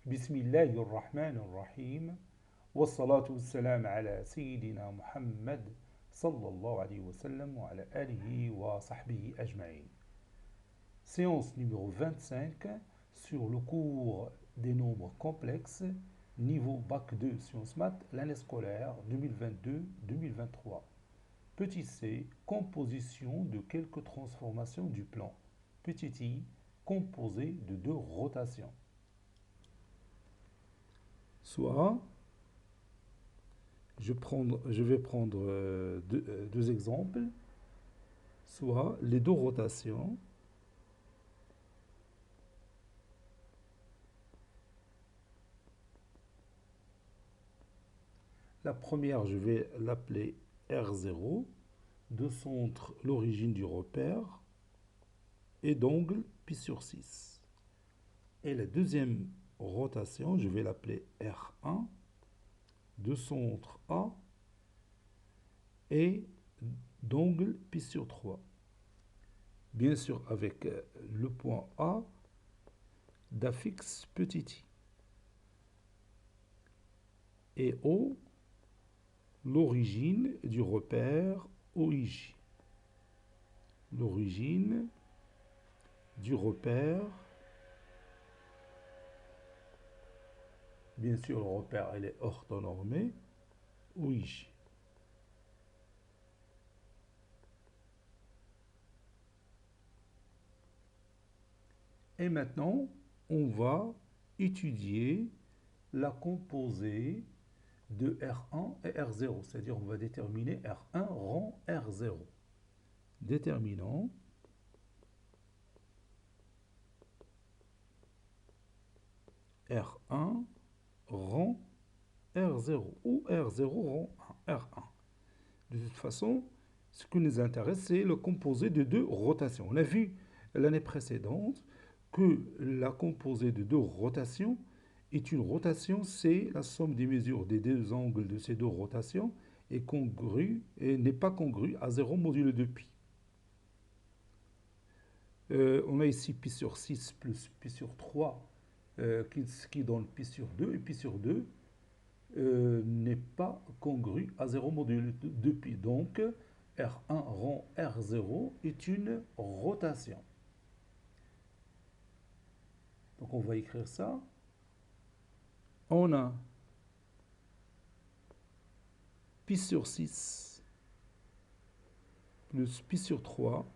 بسم الله الرحمن الرحيم والصلاة والسلام على سيدنا محمد صلى الله عليه وسلم وعلى آله وصحبه أجمعين. Séance numéro 25 sur le cours des nombres complexes, niveau Bac 2 Sciences Maths, l'année scolaire 2022-2023. Petit c, composition de quelques transformations du plan. Petit i, composé de deux rotations. Soit, je vais prendre deux exemples, soit les deux rotations, la première je vais l'appeler R0, de centre l'origine du repère et d'angle pi sur 6. Et la deuxième rotation, je vais l'appeler R1, de centre A et d'angle pi sur 3. Bien sûr, avec le point A d'affixe petit i. Et O, l'origine du repère OIJ. L'origine du repère, bien sûr le repère elle est orthonormée, OIJ. Et maintenant, on va étudier la composée de R1 et R0, c'est-à-dire on va déterminer R1 rang R0. Déterminant R1 rang R0 ou R0 rang R1. De toute façon, ce qui nous intéresse, c'est le composé de deux rotations. On a vu l'année précédente que la composée de deux rotations est une rotation, c'est la somme des mesures des deux angles de ces deux rotations est congrue et n'est pas congrue à 0 modulo de pi. On a ici pi sur 6 plus pi sur 3 qui donne pi sur 2 et pi sur 2 n'est pas congru à 0 modulo de pi. Donc R1 rang R0 est une rotation. Donc on va écrire ça. On a pi sur 6 plus pi sur 3.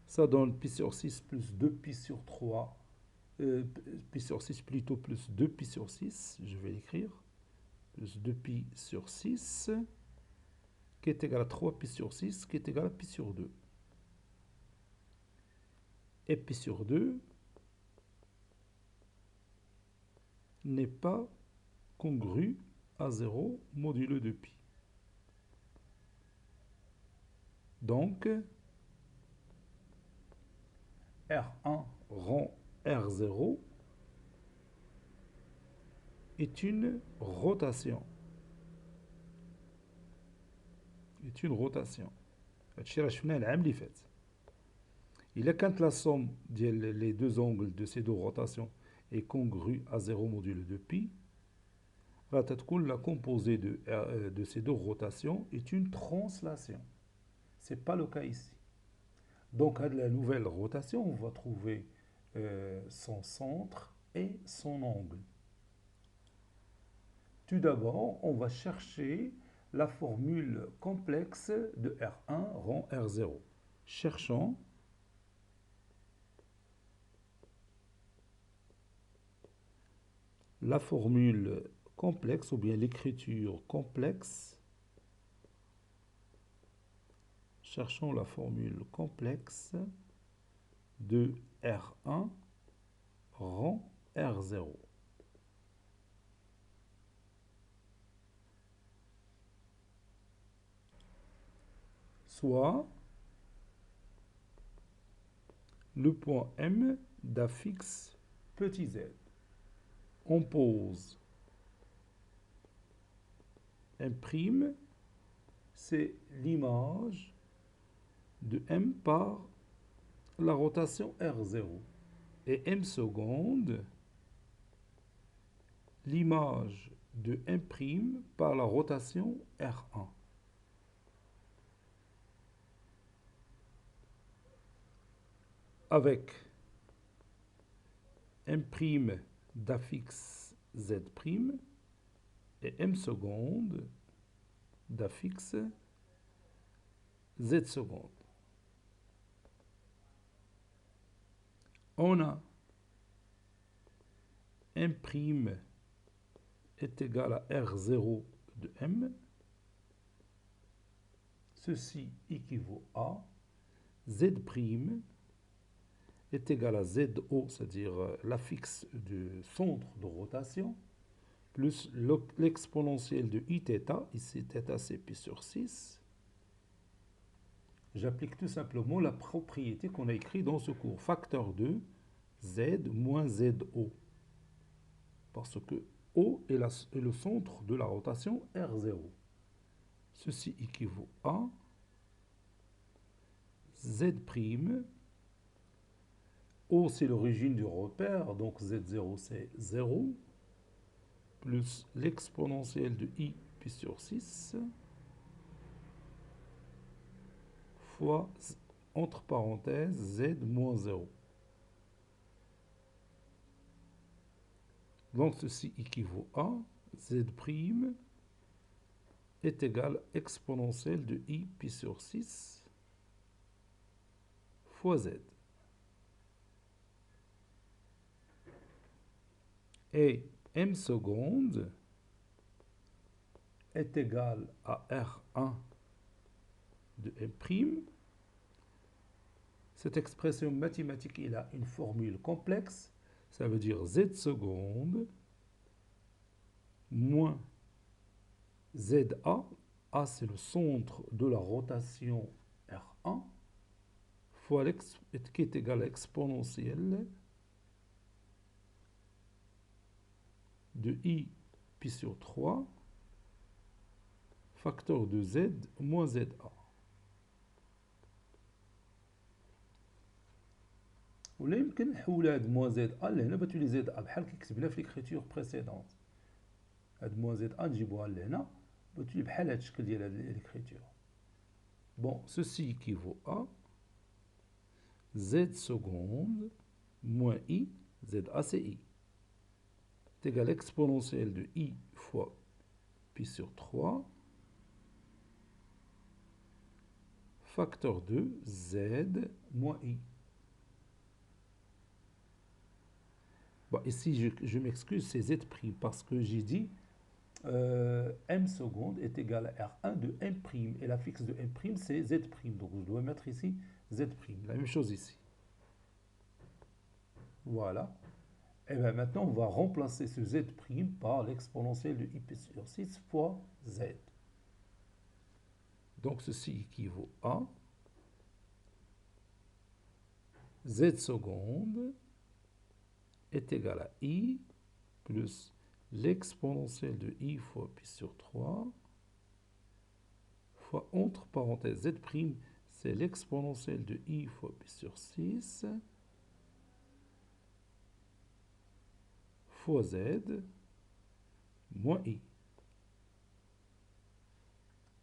Ça donne pi sur 6 plus 2 pi sur 3. Pi sur 6 plutôt plus 2 pi sur 6. Je vais l'écrire. Plus 2 pi sur 6 qui est égal à 3 pi sur 6 qui est égal à pi sur 2. Et pi sur 2 n'est pas congru à 0 modulo de pi. Donc, R1 rang R0 est une rotation. Est une rotation. هادشي راه شفناه العام اللي فات. إلا كانت la somme ديال les deux angles de ces deux rotations est congrue à 0 modulo de pi, غتكون la composée de ces deux rotations est une translation. Ce n'est pas le cas ici. Donc, à la nouvelle rotation, on va trouver son centre et son angle. Tout d'abord, on va chercher la formule complexe de R1 rang R0. Cherchons la formule complexe ou bien l'écriture complexe. Cherchons la formule complexe de R1 rang R0. Soit le point M d'affixe petit z. On pose M', c'est l'image de M par la rotation R0. et m secondes l'image de m' par la rotation R1. Avec m' d'affixe z' et m secondes d'affixe z secondes. On a m' est égal à R0 de m. Ceci équivaut à z' est égal à ZO, c'est-à-dire l'affixe du centre de rotation, plus l'exponentielle de Iθ, ici θ c'est pi sur 6. J'applique tout simplement la propriété qu'on a écrite dans ce cours, facteur de Z moins ZO. Parce que O est le centre de la rotation R0. Ceci équivaut à Z', O c'est l'origine du repère, donc Z0 c'est 0, plus l'exponentielle de I pi sur 6, fois, entre parenthèses, Z moins 0. Donc ceci équivaut à Z' est égal à exponentielle de I pi sur 6 fois Z. Et m secondes est égal à R1 de m'. Cette expression mathématique, il a une formule complexe. Ça veut dire Z secondes moins ZA. A, c'est le centre de la rotation R1, fois qui est égal à exponentielle de I pi sur 3, facteur de Z moins ZA. ولا يمكن نحول هاد موان زد ا لهنا بتولي زد ا بحال كي كتبنا في ليكريتور بريسيدونت. هاد موان زد ا نجيبوها لهنا بتولي بحال هاد الشكل ديال هاد ليكريتور. Bon, ceci équivaut à Z secondes moins I, ZA c'est I, est égal à exponentielle de I fois pi sur 3, facteur de Z moins I. Bon, ici, je m'excuse, c'est Z' parce que j'ai dit M seconde est égal à R1 de M'. Et l'affixe de M', c'est Z'. Donc, je dois mettre ici Z'. La même chose ici. Voilà. Et bien maintenant, on va remplacer ce Z' par l'exponentielle de I pi sur 6 fois Z. Donc, ceci équivaut à Z seconde est égal à I plus l'exponentielle de I fois pi sur 3 fois, entre parenthèses, Z', c'est l'exponentielle de I fois pi sur 6 fois Z moins I.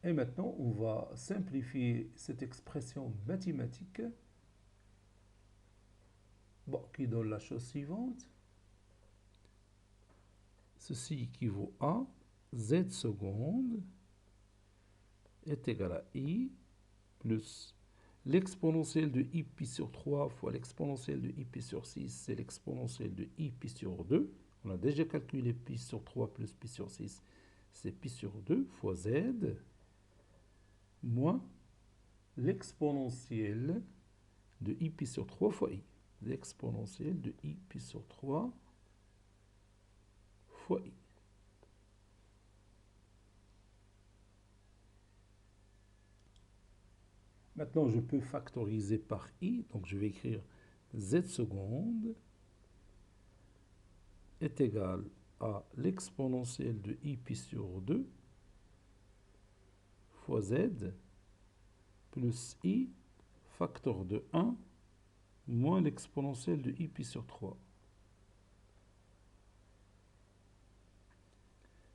Et maintenant, on va simplifier cette expression mathématique qui donne la chose suivante. Ceci équivaut à Z seconde est égal à I plus l'exponentielle de I pi sur 3 fois l'exponentielle de I pi sur 6, c'est l'exponentielle de I pi sur 2. On a déjà calculé pi sur 3 plus pi sur 6, c'est pi sur 2 fois Z moins l'exponentielle de I pi sur 3 fois I. L'exponentielle de I pi sur 3 fois I. Maintenant, je peux factoriser par I. Donc, je vais écrire Z seconde est égal à l'exponentielle de I pi sur 2 fois Z plus I facteur de 1 moins l'exponentielle de i pi sur 3.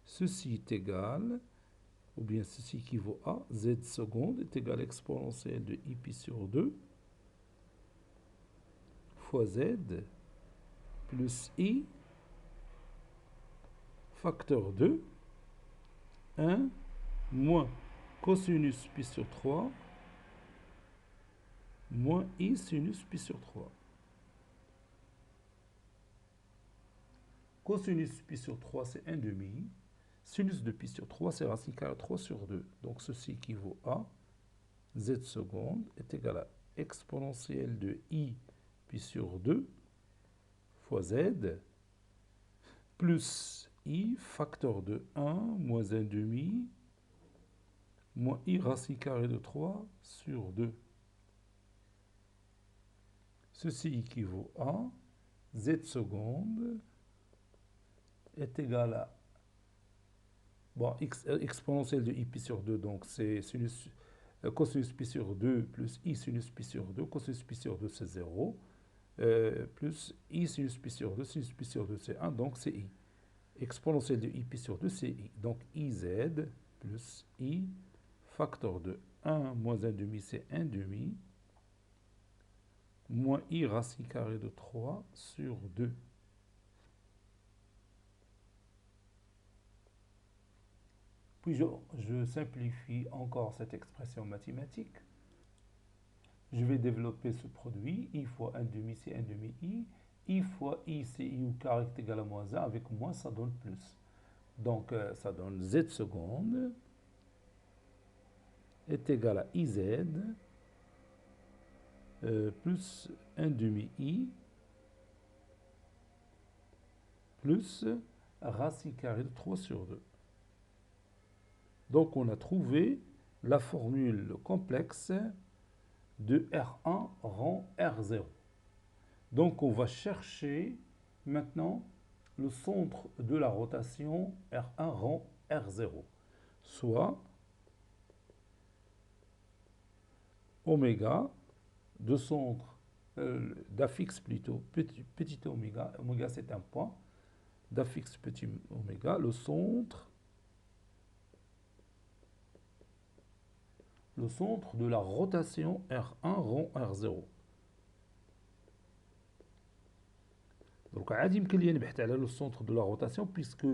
Ceci est égal, ou bien ceci équivaut à z seconde est égal à l'exponentielle de i pi sur 2 fois z plus i facteur 2, 1 moins cosinus pi sur 3 moins i sinus pi sur 3. Cosinus pi sur 3, c'est 1 demi. Sinus de pi sur 3, c'est racine carrée 3 sur 2. Donc ceci équivaut à z seconde est égal à exponentielle de i pi sur 2 fois z plus i facteur de 1 moins 1 demi moins i racine carrée de 3 sur 2. Ceci équivaut à z seconde est égal à bon, exponentielle de i pi sur 2, donc c'est cosinus pi sur 2 plus i sinus pi sur 2, cosinus pi sur 2 c'est 0, plus i sinus pi sur 2, sinus pi sur 2 c'est 1, donc c'est i. Exponentielle de i pi sur 2 c'est i, donc iz plus i facteur de 1 moins 1 demi c'est 1 demi, moins i racine carrée de 3 sur 2. Puis je simplifie encore cette expression mathématique. Je vais développer ce produit. I fois 1 demi, c'est 1 demi i. I fois i, c'est i au carré est égal à moins 1. Avec moins, ça donne plus. Donc, ça donne z seconde est égal à iz plus 1 demi i plus racine carrée de 3 sur 2. Donc, on a trouvé la formule complexe de R1 rang R0. Donc, on va chercher maintenant le centre de la rotation R1 rang R0, soit oméga de centre d'affixe plutôt, petit oméga, oméga c'est un point, d'affixe petit oméga, le centre de la rotation R1 rond R0. Donc, عادي يمكن لي نبحث على le centre de la rotation puisque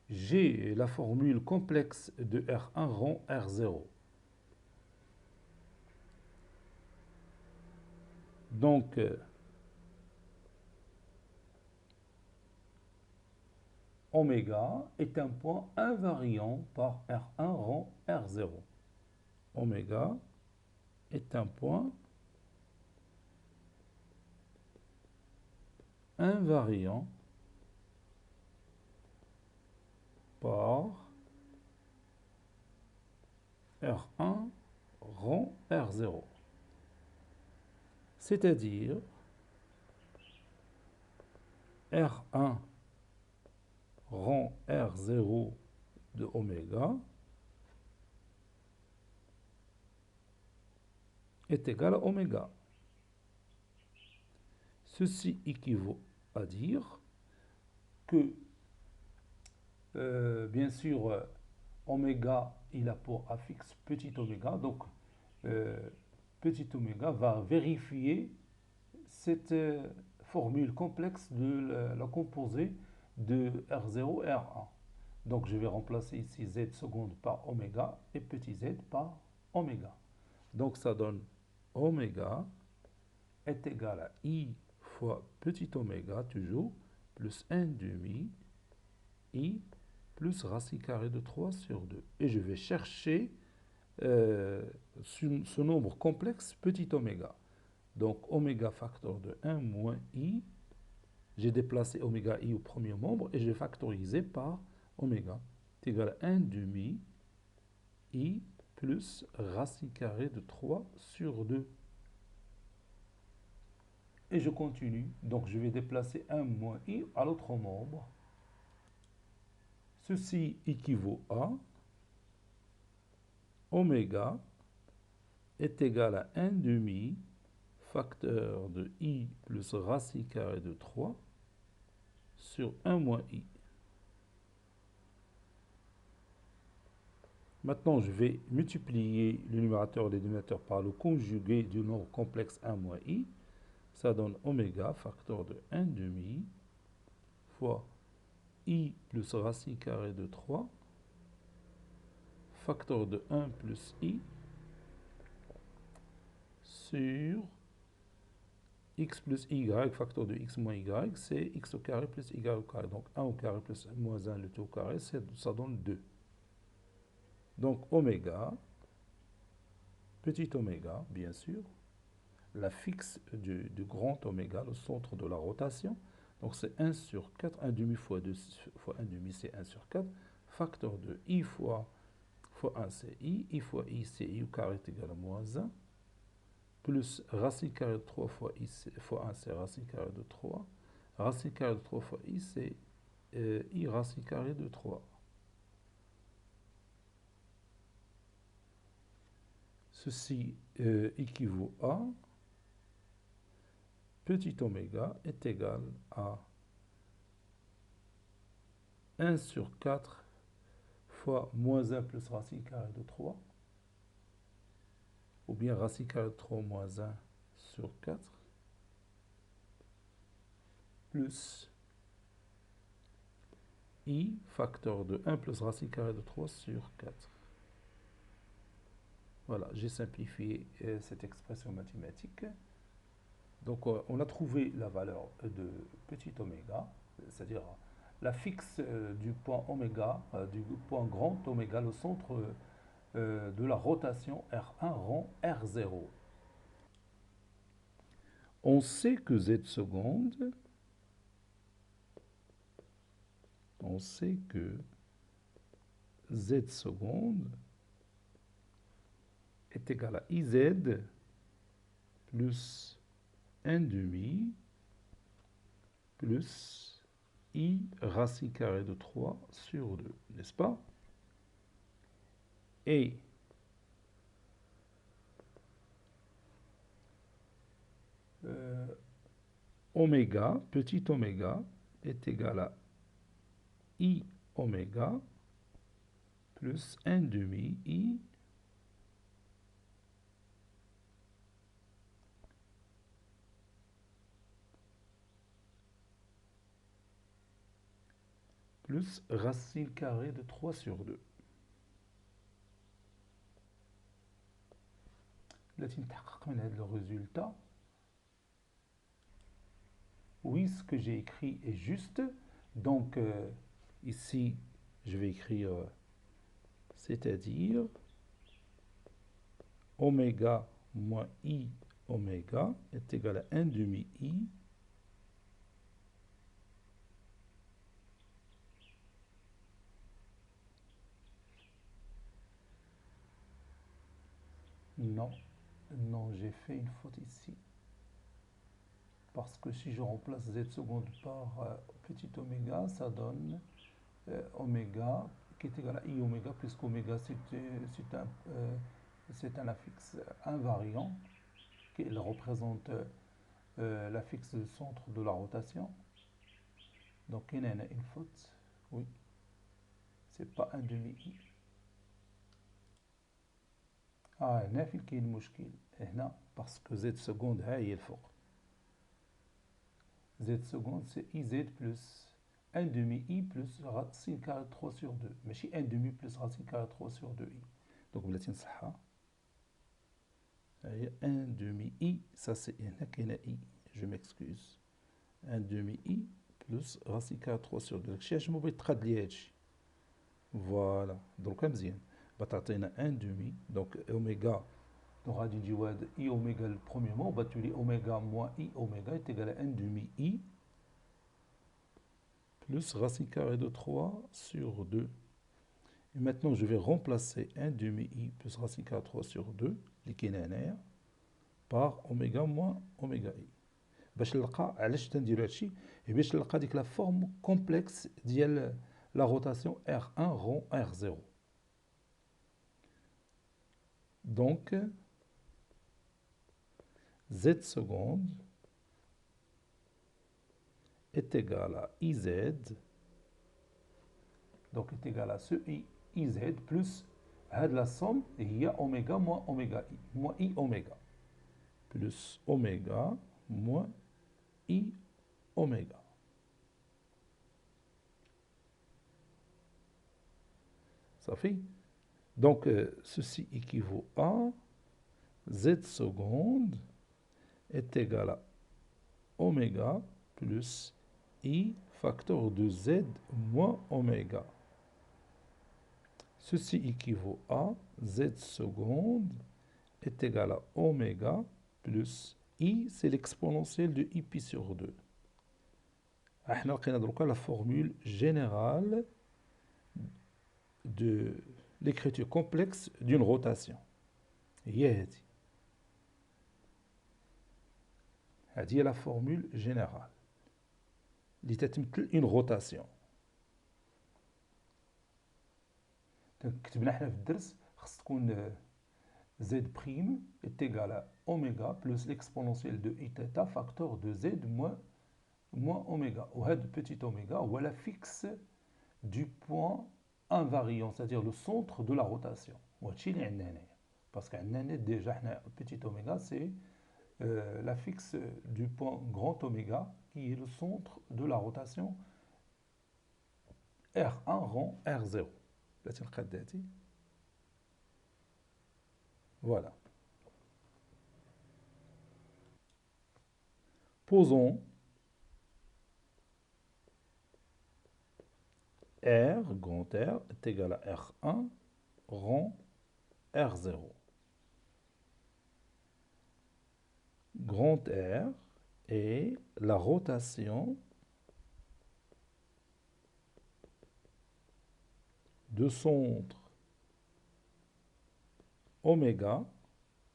j'ai la formule complexe de R1 rond R0. Donc, oméga est un point invariant par R1 rond R0. Oméga est un point invariant par R1 rond R0. C'est-à-dire R1 rond R0 de oméga est égal à oméga. Ceci équivaut à dire que, bien sûr, oméga, il a pour affixe petit oméga, donc petit oméga va vérifier cette formule complexe de la composée de R0 et R1. Donc je vais remplacer ici z seconde par oméga et petit z par oméga. Donc ça donne oméga est égal à i fois petit oméga toujours plus 1 demi i plus racine carrée de 3 sur 2. Et je vais chercher ce nombre complexe petit oméga. Donc oméga facteur de 1 moins i. J'ai déplacé oméga i au premier membre et j'ai factorisé par oméga. C'est égal à 1 demi i plus racine carrée de 3 sur 2. Et je continue. Donc je vais déplacer 1 moins i à l'autre membre. Ceci équivaut à oméga est égal à 1 demi facteur de I plus racine carrée de 3 sur 1 moins I. Maintenant, je vais multiplier le numérateur et le dénominateur par le conjugué du nombre complexe 1 moins I. Ça donne oméga, facteur de 1 demi, fois I plus racine carrée de 3, facteur de 1 plus I, sur x plus y, facteur de x moins y, c'est x au carré plus y au carré. Donc 1 au carré plus moins 1, le tout au carré, ça donne 2. Donc oméga, petit oméga, bien sûr, la fixe du grand oméga, le centre de la rotation. Donc c'est 1 sur 4, 1 demi fois 2 fois 1 demi, c'est 1 sur 4. Facteur de I fois 1, c'est I fois I, c'est I au carré est égal à moins 1. Plus racine carrée de 3 fois I fois 1, c'est racine carrée de 3. Racine carrée de 3 fois I, c'est I racine carrée de 3. Ceci équivaut à petit oméga est égal à 1 sur 4 fois moins 1 plus racine carrée de 3, ou bien racine carrée de 3 moins 1 sur 4, plus I facteur de 1 plus racine carrée de 3 sur 4. Voilà, j'ai simplifié cette expression mathématique. Donc on a trouvé la valeur de petit oméga, c'est-à-dire la fixe du point oméga, du point grand oméga, le centre de la rotation R1 rond R0. On sait que Z seconde, on sait que Z seconde est égal à IZ plus 1 demi plus I racine carrée de 3 sur 2, n'est-ce pas? Et oméga, petit oméga, est égal à I oméga plus 1 demi I plus racine carrée de 3 sur 2. Là, tu le résultat. Oui, ce que j'ai écrit est juste. Donc, ici, je vais écrire, c'est-à-dire oméga moins I oméga est égal à 1 demi I Non, non, j'ai fait une faute ici. Parce que si je remplace Z seconde par petit oméga, ça donne oméga qui est égal à I oméga, puisque oméga c'est un affixe invariant, qui représente l'affixe du centre de la rotation. Donc il y a une faute, oui, c'est pas un demi I. هنا فين كاين المشكل هنا باسكو زد سكوند ها هي الفوق z seconde c'est iz plus 1 demi i plus racine carrée 3 sur 2 ماشي 1 demi plus racine carrée 3 sur 2i. Donc بلاتي نصحها هي 1 demi i, ça c'est هنا كاينه i, je m'excuse, 1 demi i plus racine carrée 3 sur 2. داكشي علاش ما بغيت تقاد لي هادشي. فوالا دروكا مزيان بتعطينا 1 demi, donc oméga. Donc, on dit I oméga le premier mot, bah, tu dis oméga moins I oméga est égal à 1 demi I plus racine carrée de 3 sur 2. Et maintenant, je vais remplacer 1 demi I plus racine carrée de 3 sur 2, l'équinaire, par oméga moins oméga I. باش نلقى علاش تنديرو هادشي et باش نلقى ديك la forme complexe ديال la rotation R1 rond R0. Donc Z seconde est égal à IZ, donc est égal à ce IZ plus la somme, il y a oméga moins oméga I, moins I oméga, plus oméga moins I oméga. Ça fait. Donc, ceci équivaut à Z seconde est égal à oméga plus I facteur de Z moins oméga. Ceci équivaut à Z seconde est égal à oméga plus I, c'est l'exponentielle de I pi sur 2. احنا لقينا دروكا la formule générale de l'écriture complexe d'une rotation. هي هذه la formule générale اللي تتمثل une rotation. كتبنا حنا في الدرس خص تكون z' est égal à oméga plus l'exponentielle de i θ facteur de z moins oméga. وهذا petit oméga هو la fixe du point invariant, c'est-à-dire le centre de la rotation. وهادشي اللي عندنا هنايا. parce que عندنا هنا déjà حنا petit oméga c'est la fixe du point grand oméga qui est le centre de la rotation R1 rond R0. Voilà. Posons R, grand R, est égal à R1 rond R0. Grand R est la rotation de centre oméga,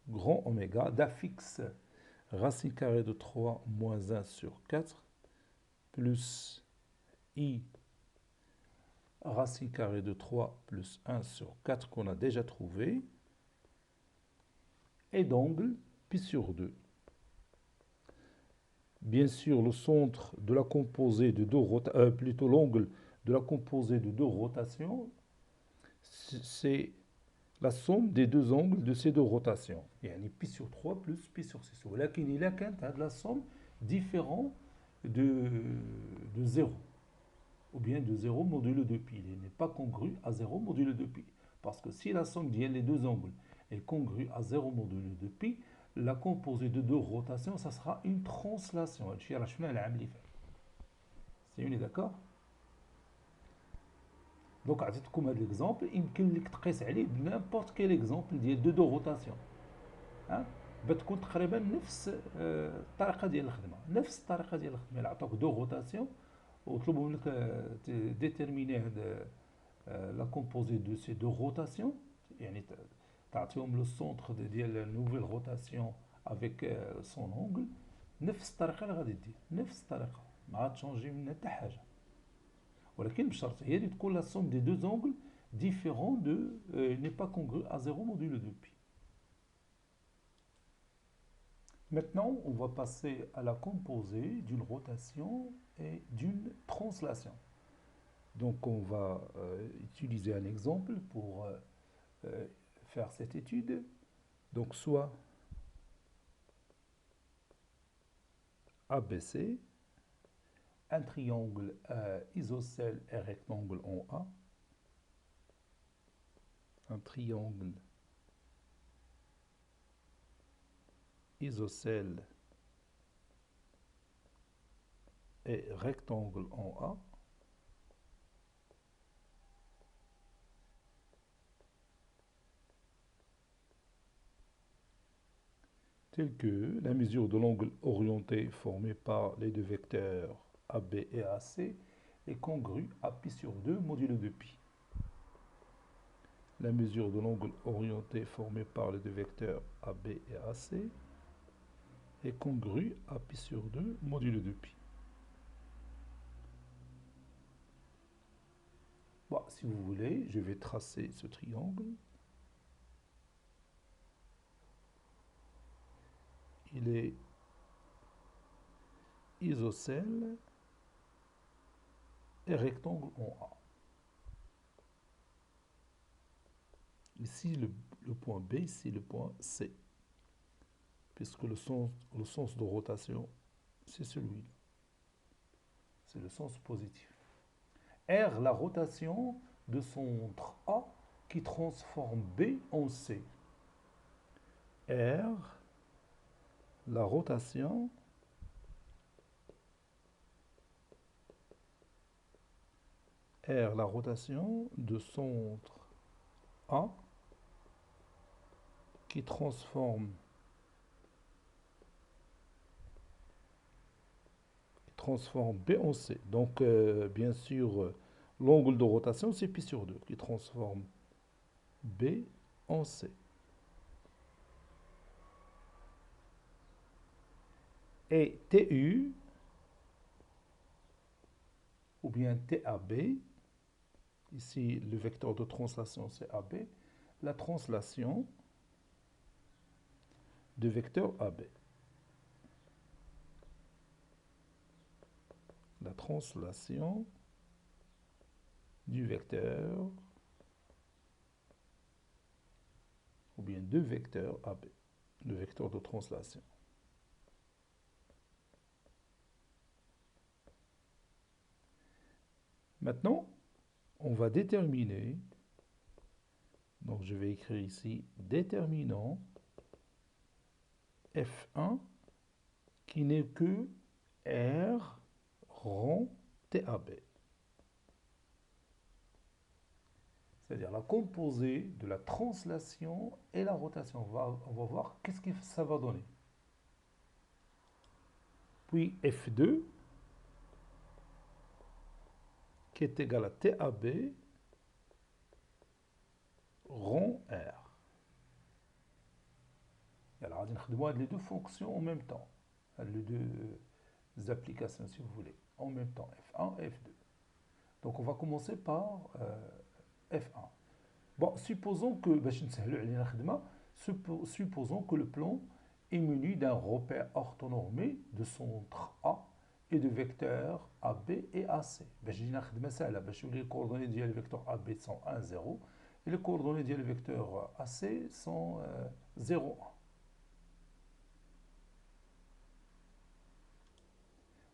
grand oméga, d'affixe racine carrée de 3 moins 1 sur 4 plus I racine carrée de 3 plus 1 sur 4 qu'on a déjà trouvé et d'angle pi sur 2. Bien sûr, le centre de la composée de deux rotations, plutôt l'angle de la composée de deux rotations, c'est la somme des deux angles de ces deux rotations. يعني pi sur 3 plus pi sur 6. ولكن إلا كانت هذه la somme différente de 0. Ou bien de 0 modulo de pi. Il n'est pas congru à 0 modulo de pi. Parce que si la somme des deux angles est congrue à 0 modulo de pi, la composée de deux rotations, ça sera une translation. C'est une, d'accord? Donc, عطيتكم هذا l'exemple, يمكن لك تقيس عليه n'importe quel exemple ديال deux rotations. بتكون تقريبا نفس الطريقه ديال الخدمه، نفس الطريقه ديال الخدمه. اللي عطاوك دو روتاسيون وطلبوا منك ديتيرميني هاد لا كومبوزي دو سي دو روتاسيون، يعني تعطيهم لو سونتر ديال نوفيل روتاسيون افيك سون اونغل. نفس الطريقه اللي غادي دير، نفس الطريقه، ما غاتشونجي منها حتى حاجه، ولكن بشرط هي اللي تكون لا سوم دي دو زونغل ديفيرون دو ني با كونغرو ا زيرو موديلو دو بي. Maintenant, on va passer à la composée d'une rotation et d'une translation. Donc, on va utiliser un exemple pour faire cette étude. Donc, soit ABC, un triangle isocèle et rectangle en A, un triangle isocèle et rectangle en A, tel que la mesure de l'angle orienté formé par les deux vecteurs AB et AC est congrue à pi sur 2 modulo de pi. La mesure de l'angle orienté formé par les deux vecteurs AB et AC est congrue à pi sur 2 modulo de pi. Bon, si vous voulez, je vais tracer ce triangle. il est isocèle et rectangle en A. Ici, le point B, ici le point C, puisque le sens de rotation, c'est celui-là. C'est le sens positif. R, la rotation de centre A qui transforme B en C. R, la rotation de centre A qui transforme B en C. Donc, bien sûr, l'angle de rotation, c'est pi sur 2 qui transforme B en C. Et TU, ou bien TAB, ici le vecteur de translation c'est AB, la translation de vecteur AB. La translation du vecteur, ou bien de vecteur AB, le vecteur de translation. Maintenant, on va déterminer, donc je vais écrire ici, déterminant F1 qui n'est que R rond TAB. C'est-à-dire la composée de la translation et la rotation. On va voir qu'est-ce que ça va donner. Puis F2 qui est égal à TAB rond R. Alors, on va les deux fonctions en même temps. Les deux applications, si vous voulez, en même temps, F1 et F2. Donc, on va commencer par F1. Bon, supposons que le plan est muni d'un repère orthonormé de centre A et de vecteurs AB et AC. Les coordonnées du vecteur AB sont 1, 0 et les coordonnées du vecteur AC sont 0, 1.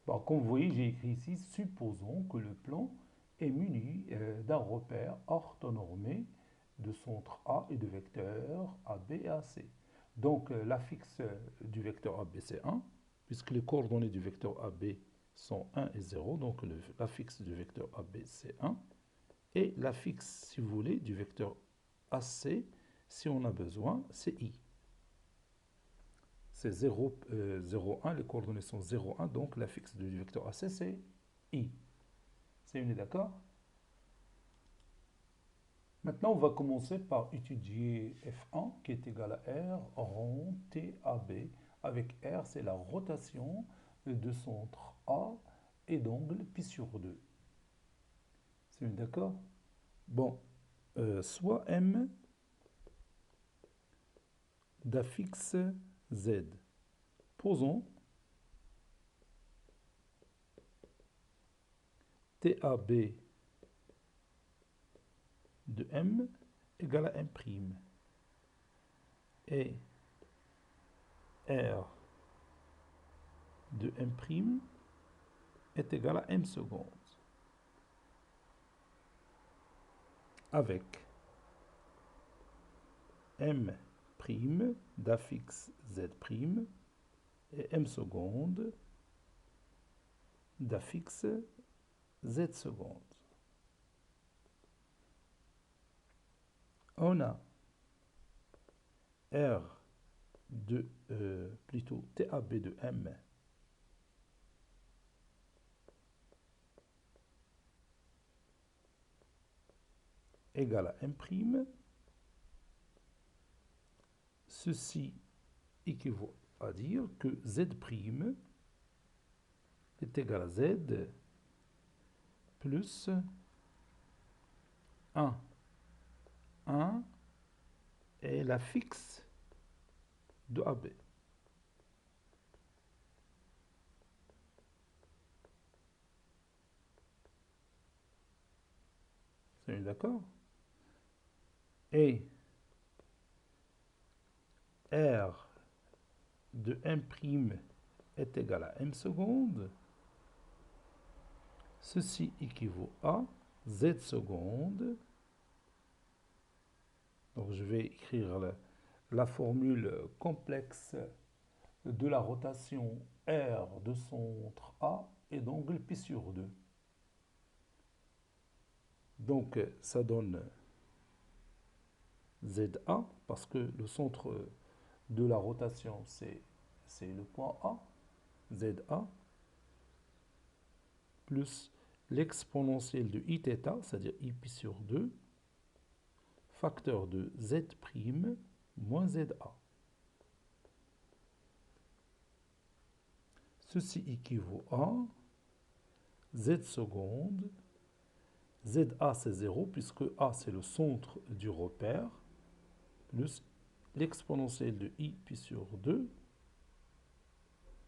Bon, comme vous voyez, j'ai écrit ici, supposons que le plan est muni d'un repère orthonormé de centre A et de vecteurs AB et AC. Donc, l'affixe du vecteur AB, c'est 1, puisque les coordonnées du vecteur AB sont 1 et 0. Donc, l'affixe du vecteur AB, c'est 1. Et l'affixe, si vous voulez, du vecteur AC, si on a besoin, c'est I. C'est 0, 0, 1, les coordonnées sont 0, 1, donc l'affixe du vecteur AC, c'est I. C'est une, d'accord? Maintenant, on va commencer par étudier F1 qui est égal à R rond TAB. Avec R, c'est la rotation de centre A et d'angle pi sur 2. C'est une, d'accord? Bon, soit M d'affixe Z. Posons TAB de M égale à M'. Et R de M' est égal à M secondes. Avec M' d'affixe Z' et M secondes d'affixe Z secondes. On a R de, plutôt TAB de M égale à M'. Ceci équivaut à dire que Z' est égal à Z plus 1, 1 et l'affixe de AB. On est d'accord? Et R de M' est égal à M secondes. Ceci équivaut à Z secondes. Donc je vais écrire la formule complexe de la rotation R de centre A et d'angle π sur 2. Donc ça donne ZA, parce que le centre de la rotation c'est le point A, ZA, plus l'exponentielle de Iθ, c'est-à-dire Iπ sur 2, facteur de Z' moins ZA. Ceci équivaut à Z secondes. ZA c'est 0 puisque A c'est le centre du repère, plus l'exponentielle de Iπ sur 2,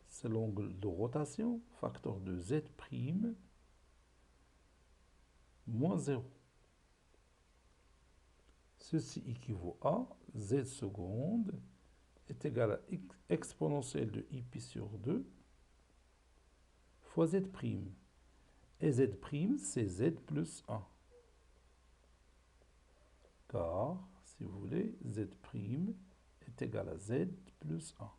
c'est l'angle de rotation, facteur de Z' moins 0. Ceci équivaut à Z secondes est égal à exponentielle de Iπ sur 2 fois Z'. Et Z' c'est Z plus 1. Car, si vous voulez, Z' est égal à Z plus 1.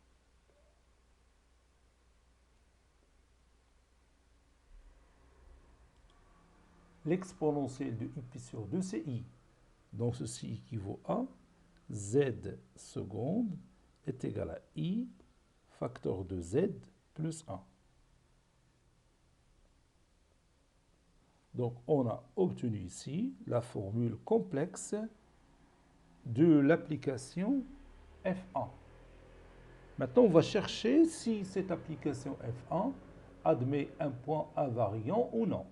L'exponentielle de Iπ sur 2, c'est I. Donc ceci équivaut à Z secondes est égal à I, facteur de Z plus 1. Donc on a obtenu ici la formule complexe de l'application F1. Maintenant on va chercher si cette application F1 admet un point invariant ou non.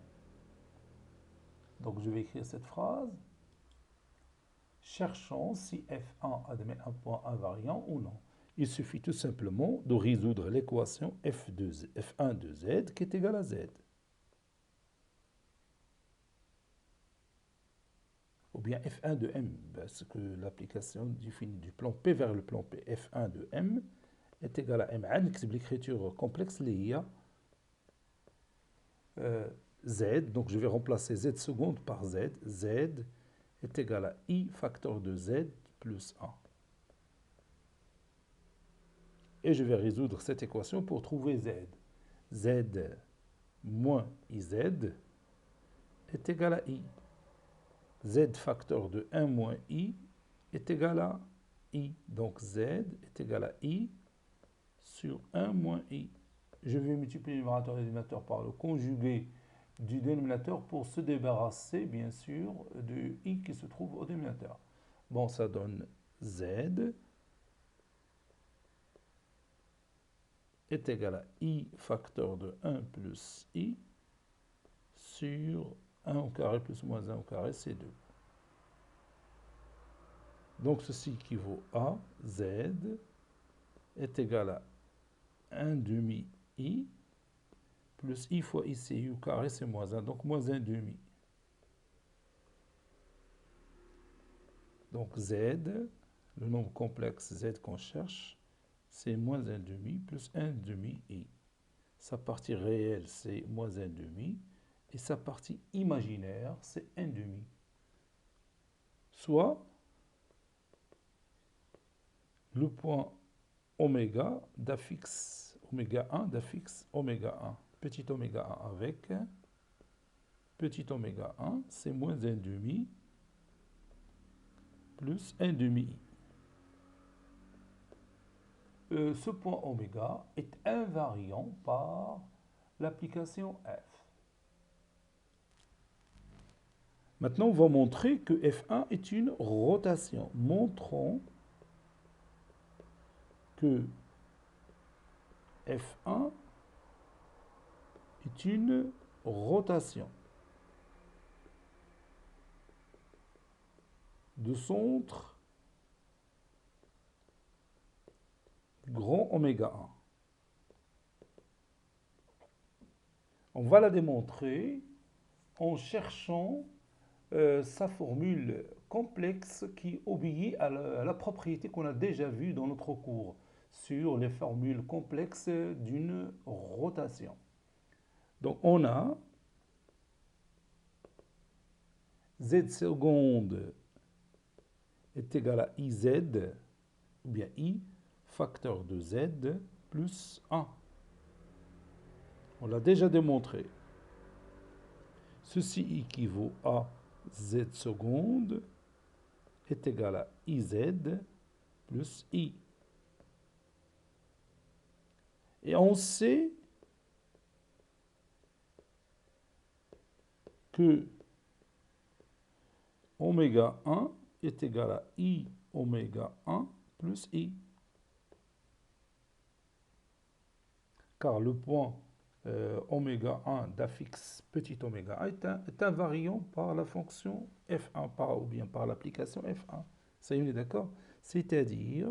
Donc je vais écrire cette phrase. Cherchons si F1 admet un point invariant ou non. Il suffit tout simplement de résoudre l'équation F1 de Z qui est égale à Z. Ou bien F1 de M, parce que l'application définit du plan P vers le plan P. F1 de M est égal à M. C'est l'écriture complexe liée à Z. Donc je vais remplacer Z seconde par Z. Z est égal à I facteur de Z plus 1. Et je vais résoudre cette équation pour trouver Z. Z moins IZ est égal à I. Z facteur de 1 moins I est égal à I. Donc Z est égal à I sur 1 moins I. Je vais multiplier le numérateur et le dénominateur par le conjugué du dénominateur pour se débarrasser, bien sûr, de I qui se trouve au dénominateur. Bon, ça donne Z est égal à I facteur de 1 plus I sur 1 au carré plus moins 1 au carré, c'est 2. Donc ceci équivaut à Z est égal à 1 demi I plus I fois I, c'est I au carré, c'est moins 1, donc moins 1 demi. Donc Z, le nombre complexe Z qu'on cherche, c'est moins 1 demi plus 1 demi I. Sa partie réelle, c'est moins 1 demi. Et sa partie imaginaire, c'est 1 demi. Soit le point oméga d'affixe oméga 1 d'affixe oméga 1. Petit oméga 1 avec petit oméga 1, c'est moins 1 demi plus 1 demi I. Ce point oméga est invariant par l'application F. Maintenant, on va montrer que F1 est une rotation. Montrons que F1 est une rotation de centre grand oméga 1. On va la démontrer en cherchant sa formule complexe qui obéit à la propriété qu'on a déjà vue dans notre cours sur les formules complexes d'une rotation. Donc on a z seconde est égal à iz, ou bien i, facteur de z plus 1. On l'a déjà démontré. Ceci équivaut à z seconde est égal à iz plus i. Et on sait que oméga 1 est égal à i oméga 1 plus i. Car le point oméga 1 d'affixe petit oméga 1 est invariant par la fonction f1, ou bien par l'application f1. Ça y est, on est d'accord? C'est-à-dire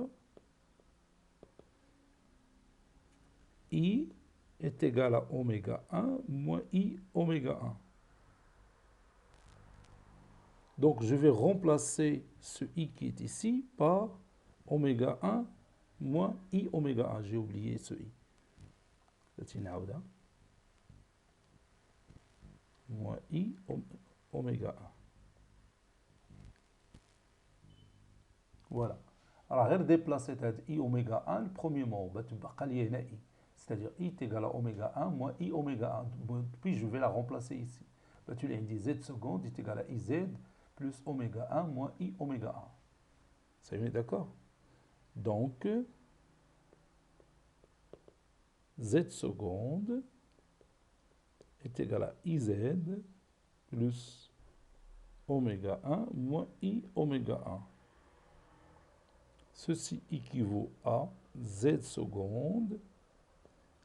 i est égal à oméga 1 moins i oméga 1. Donc je vais remplacer ce i qui est ici par oméga 1 moins i oméga 1. J'ai oublié ce i. Moins i oméga 1. Voilà. Alors, غير déplacer i oméga 1, le premier mot, i. C'est-à-dire i est égal à oméga 1 moins i oméga 1. Puis je vais la remplacer ici. Tu l'as dit z seconde est égal à iz plus oméga 1 moins i oméga 1. Ça y est, d'accord? Donc, z seconde est égal à iz plus oméga 1 moins i oméga 1. Ceci équivaut à z seconde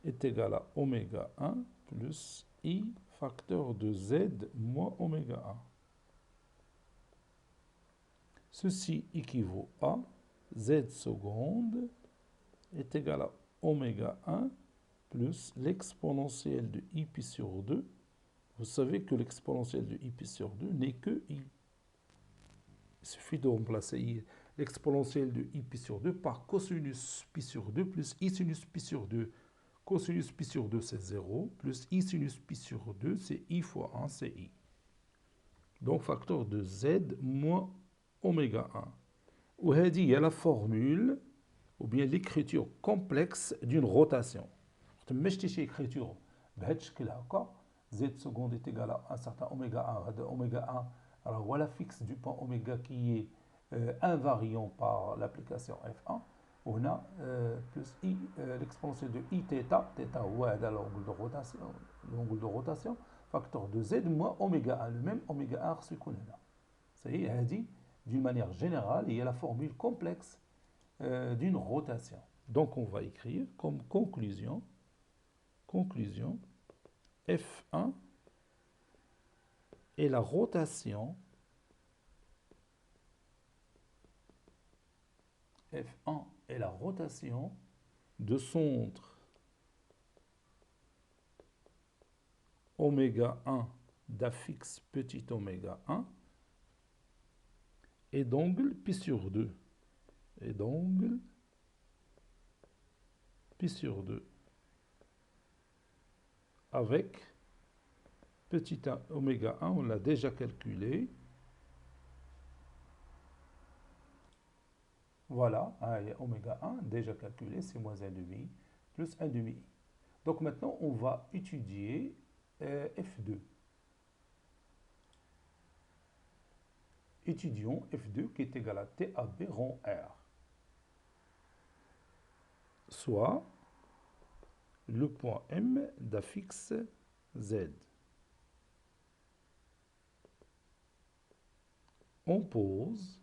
est égal à oméga 1 plus i facteur de z moins oméga 1. Ceci équivaut à z seconde est égal à oméga 1 plus l'exponentielle de i pi sur 2. Vous savez que l'exponentielle de i pi sur 2 n'est que i. Il suffit de remplacer l'exponentielle de i pi sur 2 par cosinus pi sur 2 plus i sinus pi sur 2. Cosinus pi sur 2, c'est 0, plus i sinus pi sur 2, c'est i fois 1, c'est i. Donc, facteur de z moins oméga 1. Ou il y a la formule, ou bien l'écriture complexe d'une rotation. Je ne sais pas l'écriture, z seconde est égal à un certain oméga 1. Oméga 1, alors voilà fixe du point oméga qui est invariant par l'application f1. On a plus i, l'exponentielle de i θ, θ l'angle de rotation, facteur de z moins oméga 1, le même oméga 1 reçu qu'on a là. Ça y est, dit d'une manière générale, il y a la formule complexe d'une rotation. Donc on va écrire comme conclusion F1 est la rotation F1 est la rotation de centre oméga 1 d'affixe petit oméga 1 et d'angle pi sur 2. Et d'angle pi sur 2. Avec petit oméga 1, on l'a déjà calculé. Voilà, oméga 1, déjà calculé, c'est moins 1 demi, plus 1 demi. Donc maintenant, on va étudier F2. Étudions F2 qui est égal à TAB rond R. Soit le point M d'affixe Z. On pose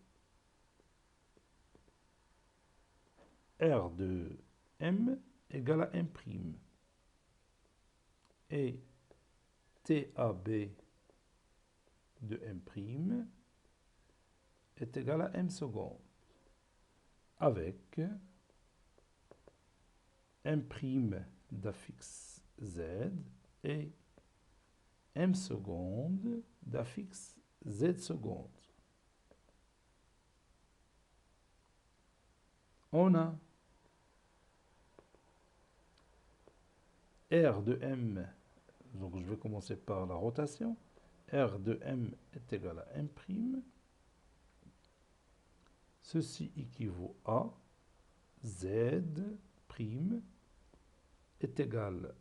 R de M égale à M'. Et TAB de M' est égal à M seconde. Avec M' d'affixe Z et M seconde d'affixe Z secondes. On a R de M, donc je vais commencer par la rotation. R de M est égal à M'. Ceci équivaut à Z' est égal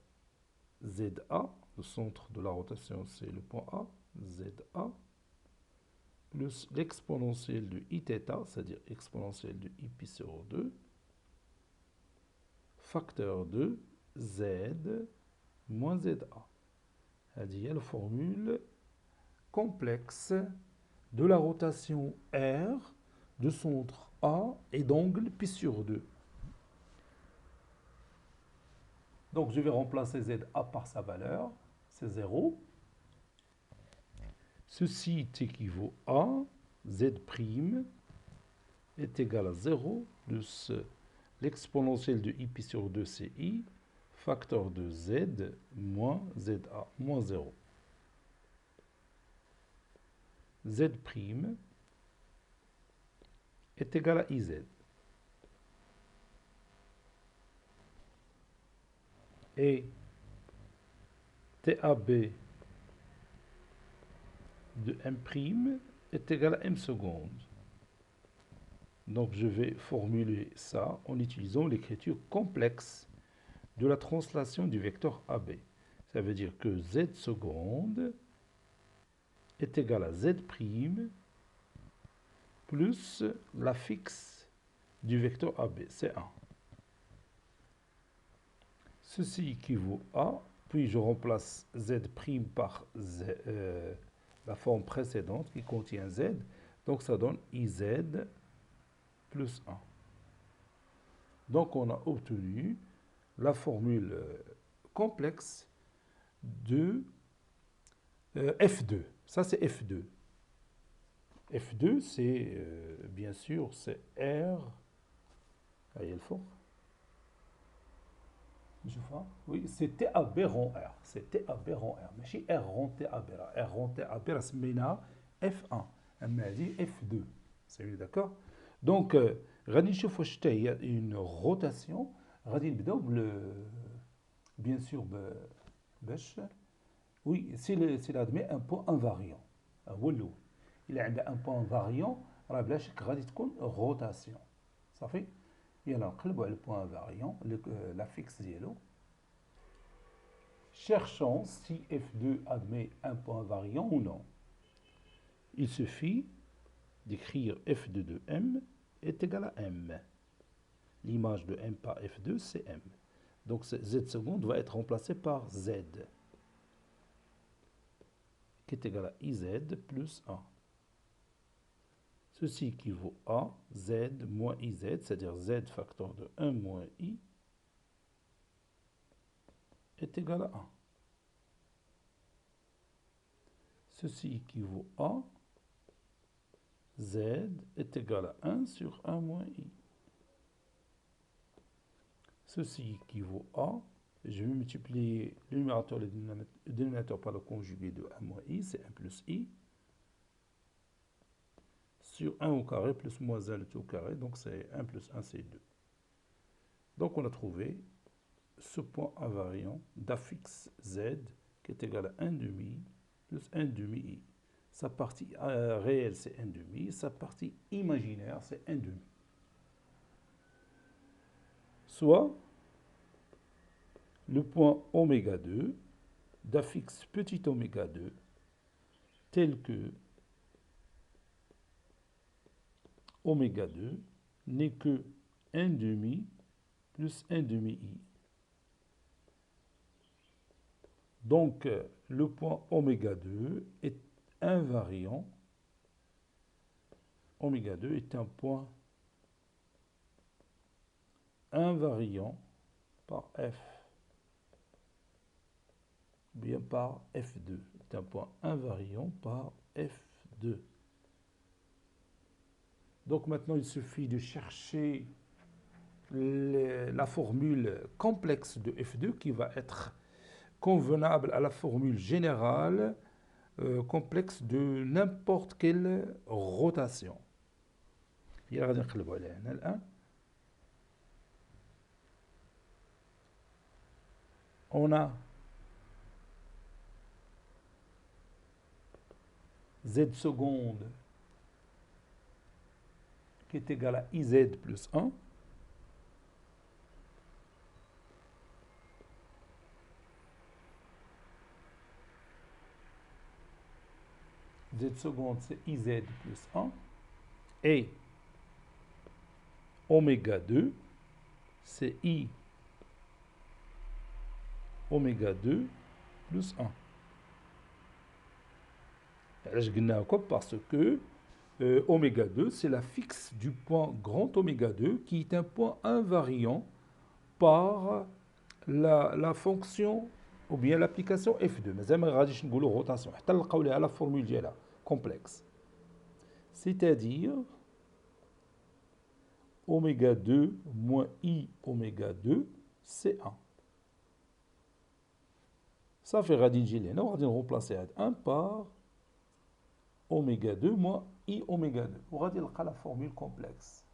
à ZA, le centre de la rotation c'est le point A, ZA, plus l'exponentielle de Iθ, c'est-à-dire exponentielle de I pi sur 2, facteur de Z moins ZA. C'est-à-dire la formule complexe de la rotation R de centre A et d'angle pi sur 2. Donc je vais remplacer ZA par sa valeur, c'est 0. Ceci équivaut à Z' est égal à 0 plus l'exponentielle de I pi sur 2 c'est I, facteur de Z moins ZA moins 0. Z' est égal à IZ. Et TAB de M' est égal à M secondes. Donc je vais formuler ça en utilisant l'écriture complexe de la translation du vecteur AB. Ça veut dire que Z seconde est égal à Z' plus la fixe du vecteur AB, c'est 1. Ceci équivaut à, puis je remplace Z' par la forme précédente qui contient Z, donc ça donne IZ plus 1. Donc on a obtenu la formule complexe de F2. Ça c'est F2. F2 c'est bien sûr c'est R. Voyez le fond. Je vois. Oui, c'est TAB rond R. C'est TAB rond R. ماشي R rond TAB. R rond TAB سميناها F1. أما هذه F2. C'est d'accord. Donc غادي نشوف واش حتى هي une rotation. غادي نبداو bien sûr باش oui s'il admet un point invariant. هو الأول. إلا عندها un point invariant راه بلا شك غادي تكون rotation. صافي. يلا نقلبوا على البوان invariant, la fixe ديالو. Cherchons si F2 admet un point invariant ou non. Il suffit d'écrire F2 de M est égal à M. L'image de M par F2, c'est M. Donc Z seconde va être remplacé par Z, qui est égal à IZ plus 1. Ceci équivaut à Z moins IZ, c'est-à-dire Z facteur de 1 moins I, est égal à 1. Ceci équivaut à Z est égal à 1 sur 1 moins I. Ceci équivaut à, je vais multiplier le numérateur et le dénominateur par le conjugué de 1 moins I, c'est 1 plus I, sur 1 au carré plus moins 1 le tout au carré, donc c'est 1 plus 1, c'est 2. Donc on a trouvé ce point invariant d'affixe Z qui est égal à 1 demi plus 1 demi I. Sa partie réelle c'est 1 demi, sa partie imaginaire c'est 1 demi. Soit le point oméga 2 d'affixe petit oméga 2 tel que oméga 2 n'est que 1 demi plus 1 demi I. Donc, le point oméga 2 est invariant. Oméga 2 est un point invariant par F, bien par F2. C'est un point invariant par F2. Donc maintenant, il suffit de chercher la formule complexe de F2 qui va être convenable à la formule générale complexe de n'importe quelle rotation. Il غادي نقلبوا عليه هنا الآن. On a z seconde qui est égal à iz plus 1. Z seconde, c'est iz plus 1. Et oméga 2, c'est i oméga 2 plus 1. Parce que oméga 2, c'est la fixe du point grand oméga 2 qui est un point invariant par la fonction ou bien l'application F2. Mais j'aimerais rajouter une rotation. On la formule ديالها complexe. C'est-à-dire oméga 2 moins i oméga 2, c'est 1. Ça fait radicale. On va remplacer 1 par oméga 2 moins i oméga 2. On va dire la formule complexe.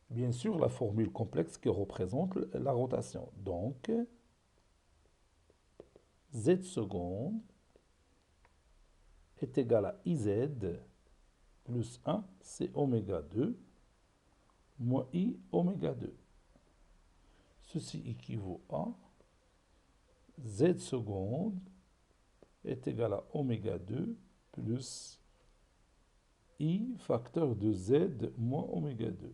Bien sûr, la formule complexe qui représente la rotation. Donc, z seconde est égal à iz plus 1, c'est oméga 2, moins i oméga 2. Ceci équivaut à z seconde est égal à oméga 2 plus i facteur de z moins oméga 2.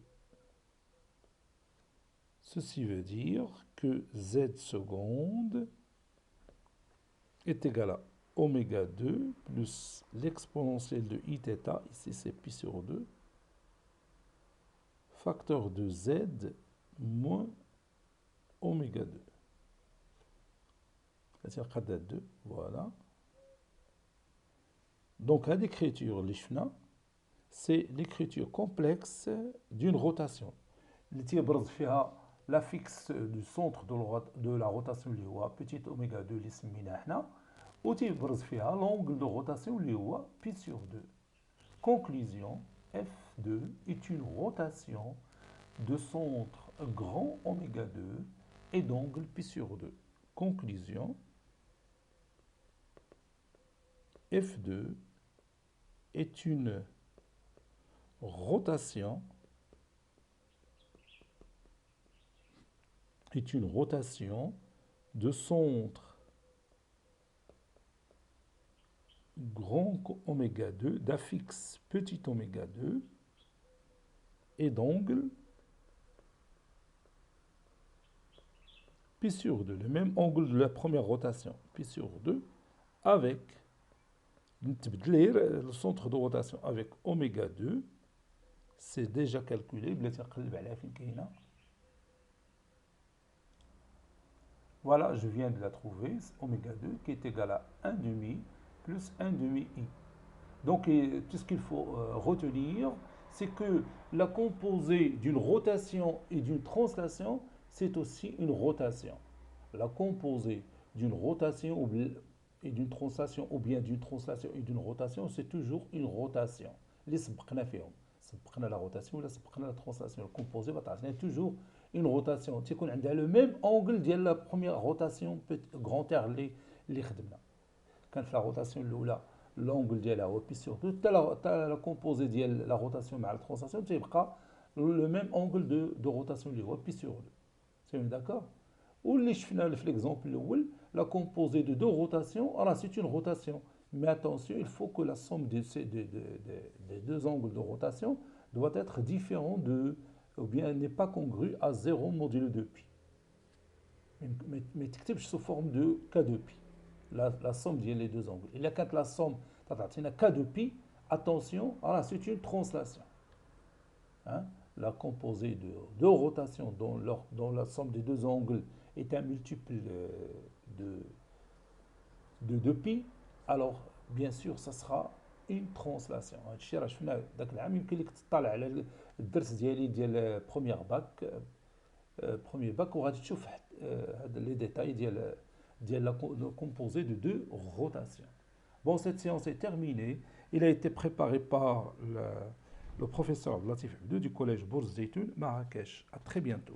Ceci veut dire que z seconde est égal à oméga 2 plus l'exponentielle de i θ, ici c'est pi sur 2, facteur de z moins oméga 2. C'est-à-dire 2, voilà. Donc, l'écriture l'ishna, c'est l'écriture complexe d'une rotation. La fixe du centre de la rotation اللي هو petit oméga 2 اللي سميناه حنا وتيبرز فيها l'angle de rotation اللي هو pi sur 2. Conclusion, F2 est une rotation de centre grand oméga 2 et d'angle pi sur 2. Conclusion, F2 est une rotation de centre grand oméga 2 d'affixe petit oméga 2 et d'angle pi sur 2, le même angle de la première rotation, pi sur 2, avec le centre de rotation avec oméga 2, c'est déjà calculé. Voilà, je viens de la trouver, oméga 2 qui est égal à 1 demi plus 1 demi i. Donc, tout ce qu'il faut retenir, c'est que la composée d'une rotation et d'une translation, c'est aussi une rotation. La composée d'une rotation et d'une translation, ou bien d'une translation et d'une rotation, c'est toujours une rotation. Les سبقنا فيهم سبقنا la rotation ولا سبقنا la translation. Le composé va تعطينا toujours une rotation. تيكون عندها le même angle ديال la première rotation grand R اللي خدمنا. كانت la rotation الاولى l'angle ديالها هو بي سور 2 حتى la composée ديال la rotation مع la translation تيبقى le même angle de rotation اللي هو بي سور 2. C'est d'accord. واللي شفنا في l'exemple الاول la composée de deux rotations, alors c'est une rotation. Mais attention, il faut que la somme des deux angles de rotation doit être différente ou bien n'est pas congrue à 0 modulo de pi. Mais tu sous forme de k de pi. La somme des deux angles. Et là, quand la somme, k de pi, attention, alors c'est une translation. Hein? La composée de deux rotations dont la somme des deux angles est un multiple de 2pi, alors bien sûr ça sera une translation. هادشي راه شفنا داك العام يمكن لك تطلع على الدرس ديال بروميير باك وغادي تشوف هاد لي ديتاي ديال لا كومبوزي دو دو روتاسيون. Bon, cette séance est terminée. Il a été préparé par le professeur Latif Abdou du collège Bourz Zeytoun, Marrakech. À très bientôt.